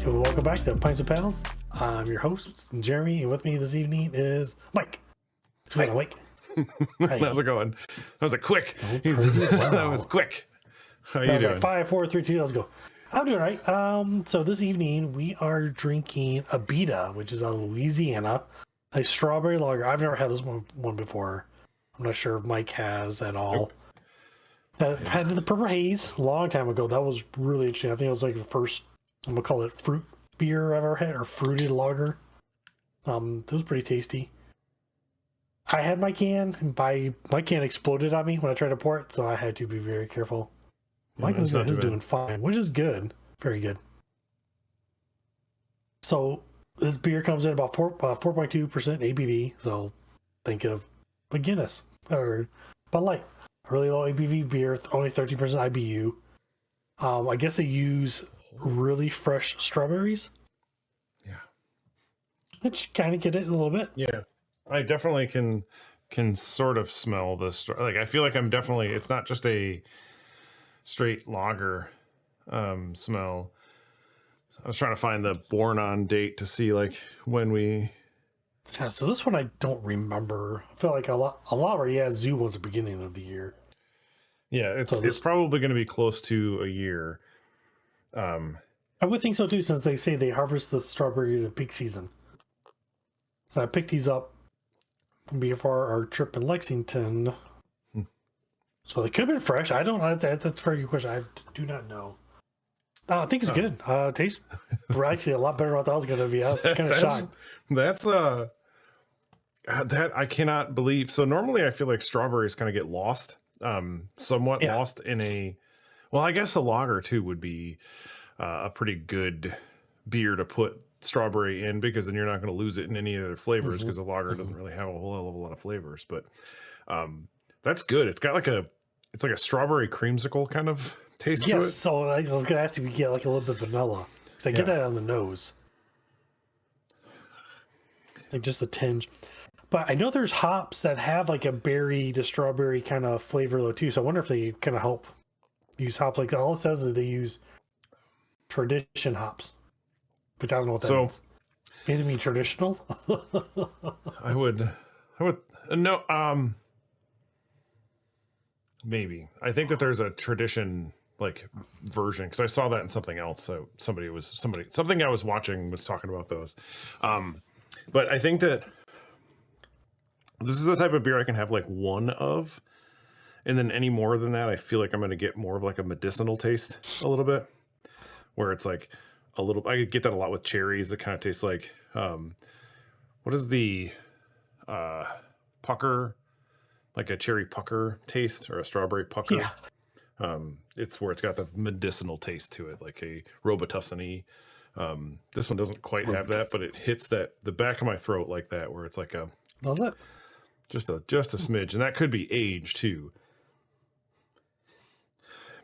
So welcome back to Pints and Pals. I'm your host, Jeremy, and with me this evening is Mike. What's going on, Mike? How's it going? That was a quick. Oh, pretty well. That was quick. How you That was doing? like 5, 4, 3, 2. Let's go. I'm doing all right. So this evening we are drinking Abita, which is out of Louisiana, a strawberry lager. I've never had this one before. I'm not sure if Mike has at all. Nope. I've had the Purple Haze a long time ago. That was really interesting. I think it was like the first, I'm gonna call it fruit beer I've ever had, or fruited lager. It was pretty tasty. I had my can, and my can exploded on me when I tried to pour it, so I had to be very careful. Michael's doing fine, which is good. Very good. So this beer comes in about 4.2% ABV. So think of a Guinness or Bud Light. A really low ABV beer, only 13% IBU. I guess they use really fresh strawberries. Yeah. Which kind of get it a little bit. Yeah. I definitely can sort of smell this. Like, I feel like I'm definitely, it's not just a straight lager smell. I was trying to find the born on date to see like when we. Yeah, so this one I don't remember. I feel like a lot where Zoo was the beginning of the year. Yeah, it's probably going to be close to a year. I would think so too, since they say they harvest the strawberries at peak season. So I picked these up before our trip in Lexington. So they could have been fresh. I don't know. That's a very good question. I do not know. I think it's good. Tastes actually a lot better than I thought it was going to be. I was kind of shocked. That's that I cannot believe. So normally I feel like strawberries kind of get lost, somewhat lost in a. Well, I guess a lager too would be a pretty good beer to put strawberry in, because then you're not going to lose it in any other flavors, because a lager doesn't really have a whole hell of a lot of flavors. But that's good. It's got it's like a strawberry creamsicle kind of taste to it. So I was going to ask if you get like a little bit of vanilla, because I get that on the nose, like just a tinge. But I know there's hops that have like a berry to strawberry kind of flavor though too. So I wonder if they kind of help use hops. Like all it says is they use tradition hops, which I don't know what that means. Does it mean traditional? I would no. Maybe. I think that there's a tradition like version, because I saw that in something else. So something I was watching was talking about those. But I think that this is the type of beer I can have like one of, and then any more than that, I feel like I'm going to get more of like a medicinal taste a little bit, where it's like a little. I get that a lot with cherries. It kind of tastes like what is the pucker? Like a cherry pucker taste, or a strawberry pucker. Yeah. It's where it's got the medicinal taste to it, like a Robitussin-y. This one doesn't quite have that, but it hits the back of my throat like that, where it's like a. Does it? Just a smidge, and that could be age too.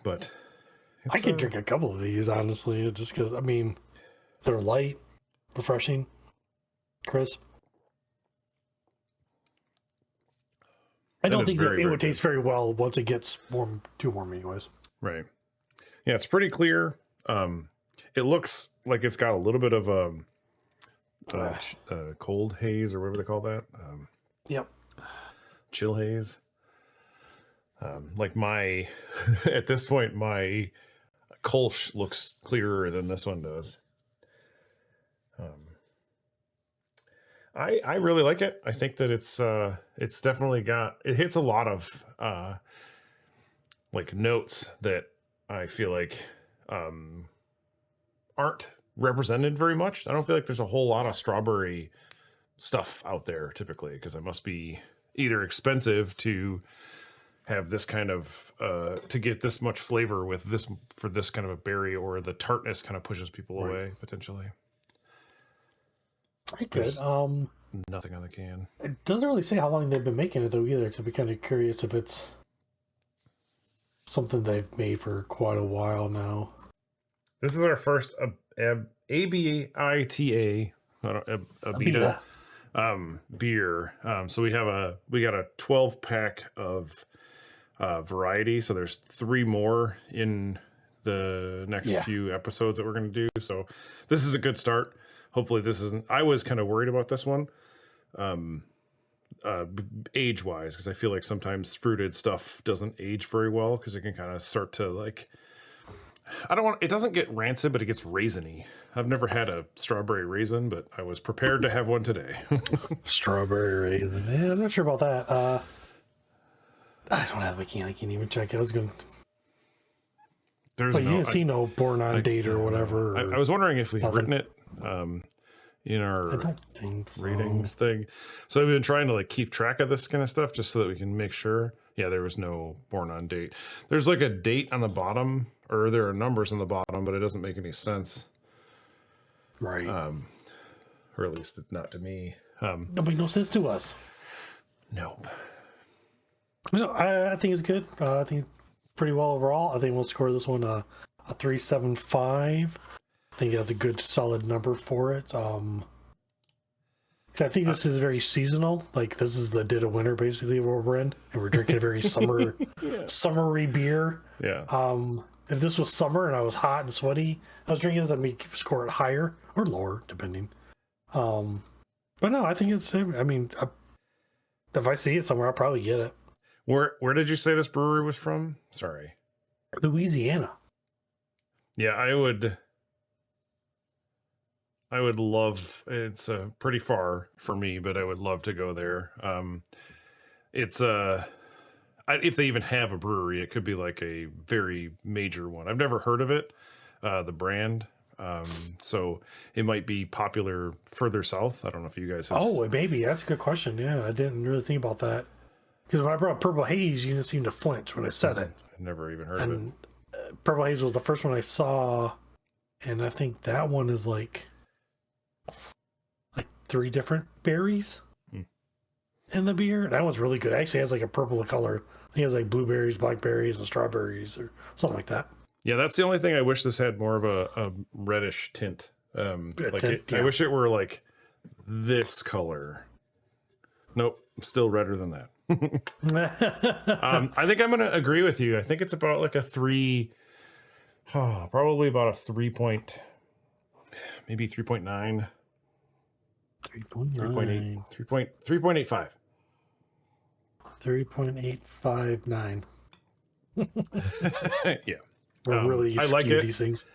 But I could drink a couple of these, honestly, just because, I mean, they're light, refreshing, crisp. I don't think it would taste very well once it gets too warm anyways. Right. Yeah, it's pretty clear. It looks like it's got a little bit of cold haze, or whatever they call that. Yep. Chill haze. Like at this point, my Kolsch looks clearer than this one does. I really like it. I think that it's definitely it hits a lot of like notes that I feel like aren't represented very much. I don't feel like there's a whole lot of strawberry stuff out there typically, because it must be either expensive to have this kind of to get this much flavor with this for this kind of a berry, or the tartness kind of pushes people away potentially. I could. Nothing on the can. It doesn't really say how long they've been making it though either. To be kind of curious if it's something they've made for quite a while now. This is our first Abita beer. So we got a 12 pack of variety. So there's 3 more in the next Yeah. few episodes that we're going to do. So this is a good start. Hopefully this isn't, I was kind of worried about this one. Age wise, because I feel like sometimes fruited stuff doesn't age very well because it can kind of start to like, it doesn't get rancid, but it gets raisiny. I've never had a strawberry raisin, but I was prepared to have one today. Strawberry raisin. Yeah, I'm not sure about that. I don't have a can. I can't even check. I was going to. There's But you didn't see no born on date or whatever. I was wondering if we've nothing. written it in I our don't think so. ratings thing. So we've been trying to like keep track of this kind of stuff just so that we can make sure. Yeah, there was no born on date. There's like a date on the bottom, or there are numbers on the bottom, but it doesn't make any sense. Right. Or at least not to me. Nobody knows this to us. Nope. No, I think it's good. I think it's pretty well overall. I think we'll score this one a 3.75. I think that's a good solid number for it. 'Cause I think this is very seasonal. Like this is the dead of winter, basically, where we're in, and we're drinking a very summery beer. Yeah. If this was summer and I was hot and sweaty, I was drinking this, I'd make score it higher or lower, depending. But no, I think it's. I mean, if I see it somewhere, I'll probably get it. Where did you say this brewery was from? Sorry. Louisiana. Yeah, I would love, it's pretty far for me, but I would love to go there. It's if they even have a brewery, it could be like a very major one. I've never heard of it, the brand. So it might be popular further south. I don't know if you guys have. Oh, maybe. That's a good question. Yeah, I didn't really think about that. Because when I brought up Purple Haze, you didn't seem to flinch when I said it. I've never even heard of it. Purple Haze was the first one I saw, and I think that one is like 3 different berries in the beer. That one's really good. It actually has like a purple color. I think it has like blueberries, blackberries, and strawberries or something like that. Yeah, that's the only thing I wish this had more of a reddish tint. I wish it were like this color. Nope, still redder than that. I think I'm gonna agree with you. I think it's about like a 3, probably about a 3 maybe 3.9, 3.8, 3.85. 3.859. Yeah. We're really I like skew it. these things.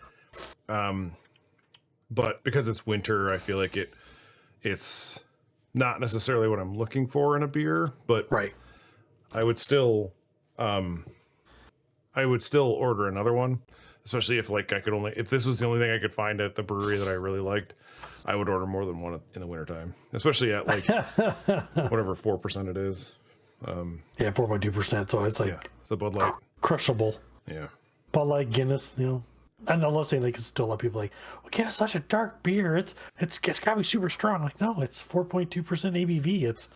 But because it's winter, I feel like it's not necessarily what I'm looking for in a beer, but Right. I would still order another one, especially if like if this was the only thing I could find at the brewery that I really liked, I would order more than one in the wintertime, especially at like whatever 4% it is. Yeah, 4.2%. So it's like it's a Bud Light. crushable. Yeah. Bud Light, Guinness, And I'm not saying they can still let people like, well, Guinness is such a dark beer. It's got to be super strong. Like, no, it's 4.2% ABV.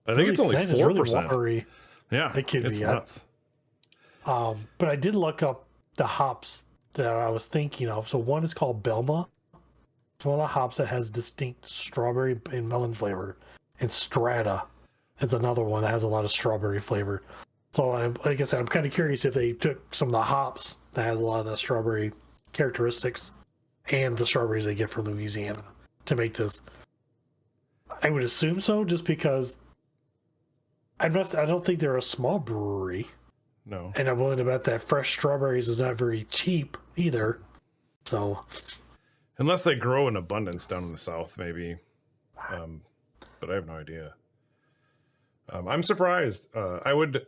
I think it's only 4%. It's really watery. Yeah, It could it's be nuts. But I did look up the hops that I was thinking of. So one is called Belma. It's one of the hops that has distinct strawberry and melon flavor. And Strata is another one that has a lot of strawberry flavor. So like I said, I'm kind of curious if they took some of the hops that has a lot of the strawberry characteristics and the strawberries they get from Louisiana to make this. I would assume so, just because I don't think they're a small brewery. No. And I'm willing to bet that fresh strawberries is not very cheap either. So unless they grow in abundance down in the south, maybe. But I have no idea. I'm surprised. I would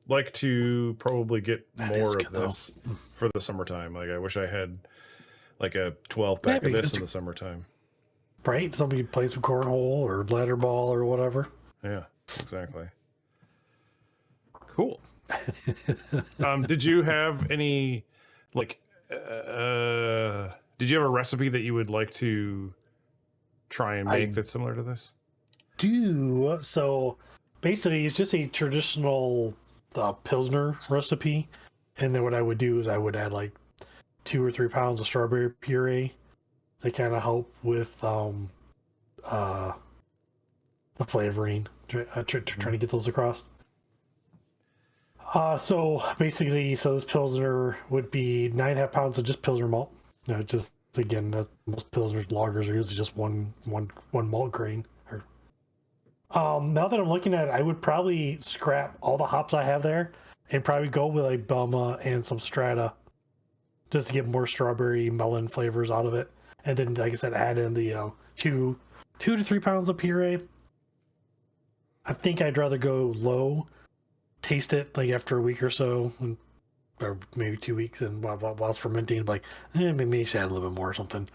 like to probably get more of this for the summertime. Like I wish I had like a 12 pack of this in the summertime. Right? Somebody play some cornhole or ladder ball or whatever. Yeah, exactly. Cool. Did you have any like did you have a recipe that you would like to try and make that's similar to this? So basically it's just a traditional Pilsner recipe, and then what I would do is I would add like 2 or 3 pounds of strawberry puree to kind of help with the flavoring, trying to get those across. So basically, this Pilsner would be 9.5 pounds of just Pilsner malt. Just again, most Pilsner lagers are usually just one malt grain. Now that I'm looking at it, I would probably scrap all the hops I have there and probably go with like Belma and some Strata just to get more strawberry melon flavors out of it. And then, like I said, add in the 2 to 3 pounds of puree. I think I'd rather go low, taste it like after a week or so, or maybe 2 weeks, and while it's fermenting, like maybe add a little bit more or something,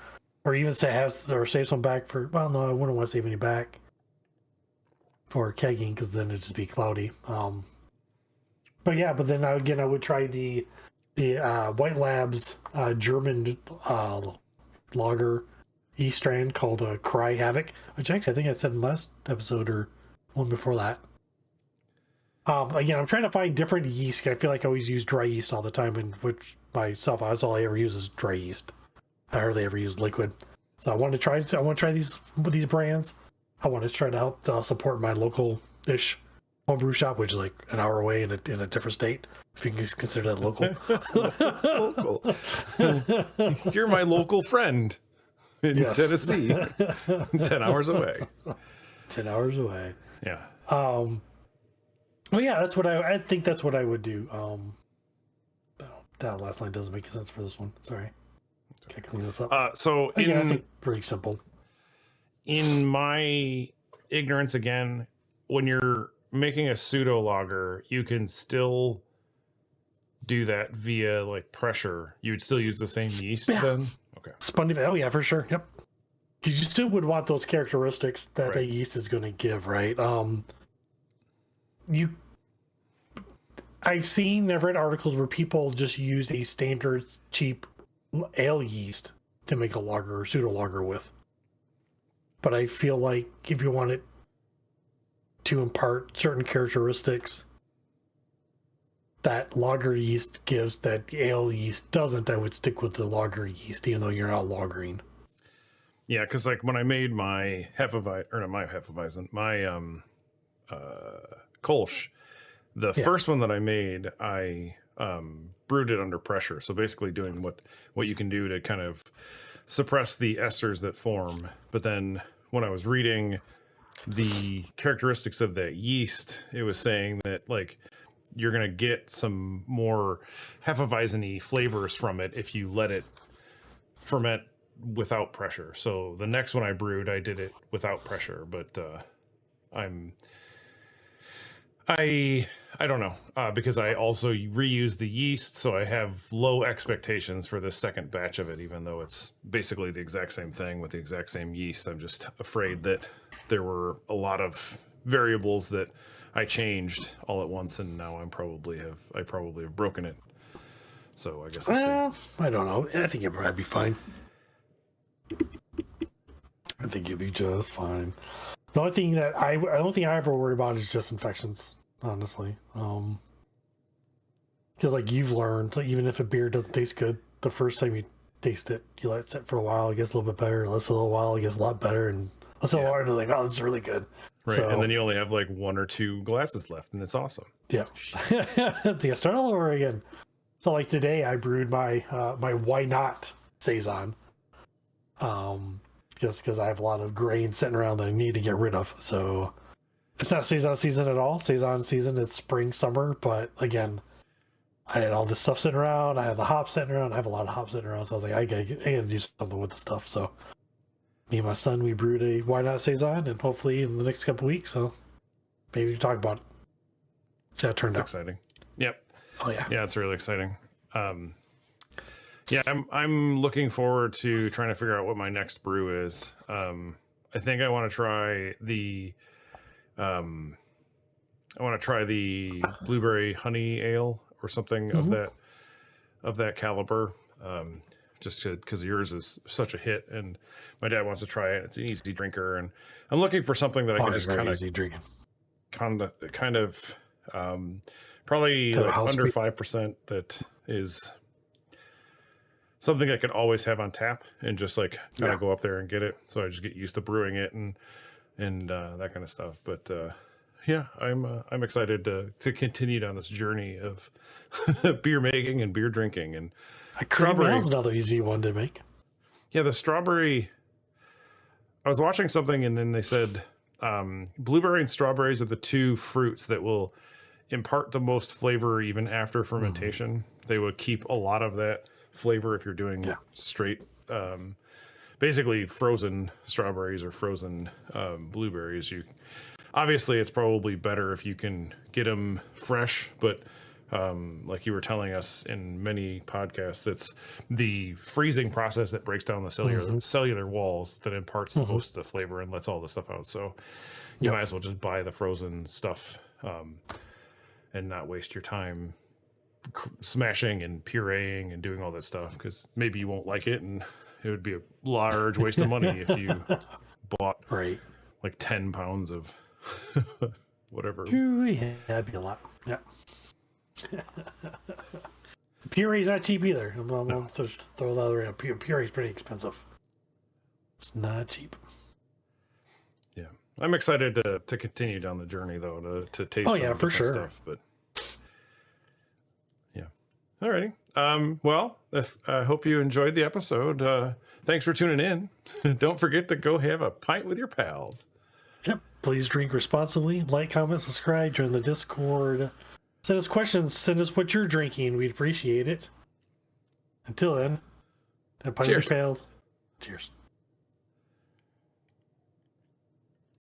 or even save some back for. Well, no, I wouldn't want to save any back for kegging because then it'd just be cloudy. But then I would try the White Labs German lager yeast strain called Cry Havoc, which actually I think I said in last episode or one before that. Again, I'm trying to find different yeast. I feel like I always use dry yeast all the time, and which myself, that's all I ever use is dry yeast. I hardly ever use liquid. So I want to try these brands. I want to try to help support my local-ish homebrew shop, which is like an hour away in a different state. If you can consider that local. Local. You're my local friend in Tennessee. 10 hours away. 10 hours away. Yeah. Well, yeah, that's what I think. That's what I would do. That last line doesn't make sense for this one. Sorry. Can I clean this up? I think pretty simple. In my ignorance, again, when you're making a pseudo lager, you can still do that via like pressure. You would still use the same yeast then? Okay. Spun. Oh yeah, for sure. Yep. You still would want those characteristics that the yeast is going to give, right? I've read articles where people just use a standard cheap ale yeast to make a lager or pseudo lager with. But I feel like if you want it to impart certain characteristics that lager yeast gives that the ale yeast doesn't, I would stick with the lager yeast, even though you're not lagering. Yeah, because like when I made my Hefeweizen, my Kolsch, the first one that I made, I brewed it under pressure. So basically doing what you can do to kind of suppress the esters that form. But then when I was reading the characteristics of that yeast, it was saying that like you're going to get some more Hefeweizen-y flavors from it if you let it ferment without pressure. So the next one I brewed, I did it without pressure, but I don't know, because I also reused the yeast, so I have low expectations for this second batch of it, even though it's basically the exact same thing with the exact same yeast. I'm just afraid that there were a lot of variables that I changed all at once, and now I probably have broken it. So I guess we'll see. I don't know. I think it'd probably be fine. I think you'd be just fine. The only thing that I don't think I ever worry about is just infections, honestly. Because like you've learned, like, even if a beer doesn't taste good the first time you taste it, you let it sit for a while, it gets a little bit better. Less a little while, it gets a lot better, and less a while, like, oh, this is really good. Right, so, and then you only have like 1 or 2 glasses left, and it's awesome. Yeah. Yeah, start all over again. So like today, I brewed my my Why Not Saison. Just because I have a lot of grain sitting around that I need to get rid of. So it's not Saison season at all. Saison season, it's spring, summer. But again, I had all this stuff sitting around. I have the hops sitting around. I have a lot of hops sitting around. So I was like, I gotta do something with the stuff. So me and my son, we brewed a Why Not Saison, and hopefully in the next couple weeks, so maybe we can talk about it. See how it turned out. Exciting. Yep. Oh yeah. Yeah, it's really exciting. Yeah, I'm looking forward to trying to figure out what my next brew is. I think I want to try the blueberry honey ale or something of that caliber. Just because yours is such a hit, and my dad wants to try it. It's an easy drinker, and I'm looking for something that I can just kind of probably like under 5% that is something I could always have on tap and just like kind of go up there and get it. So I just get used to brewing it and that kind of stuff. But yeah, I'm excited to continue down this journey of beer making and beer drinking and strawberry. Is another easy one to make. Yeah, the strawberry. I was watching something and then they said blueberry and strawberries are the two fruits that will impart the most flavor even after fermentation. They would keep a lot of that flavor if you're doing straight, basically frozen strawberries or frozen blueberries. Obviously it's probably better if you can get them fresh, but like you were telling us in many podcasts, it's the freezing process that breaks down the cellular walls that imparts most of the flavor and lets all the stuff out. So you might as well just buy the frozen stuff and not waste your time smashing and pureeing and doing all that stuff, because maybe you won't like it and it would be a large waste of money if you bought like 10 pounds of whatever. Yeah, that'd be a lot. Yeah. Puree's not cheap either. I'm just throw that around. Puree's pretty expensive. It's not cheap. Yeah, I'm excited to continue down the journey though, to taste. Oh yeah, for sure. Stuff, but yeah, alrighty. Well, I hope you enjoyed the episode. Thanks for tuning in. Don't forget to go have a pint with your pals. Yep. Please drink responsibly. Like, comment, subscribe, join the Discord. Send us questions. Send us what you're drinking. We'd appreciate it. Until then, have a pint with your pals. Cheers.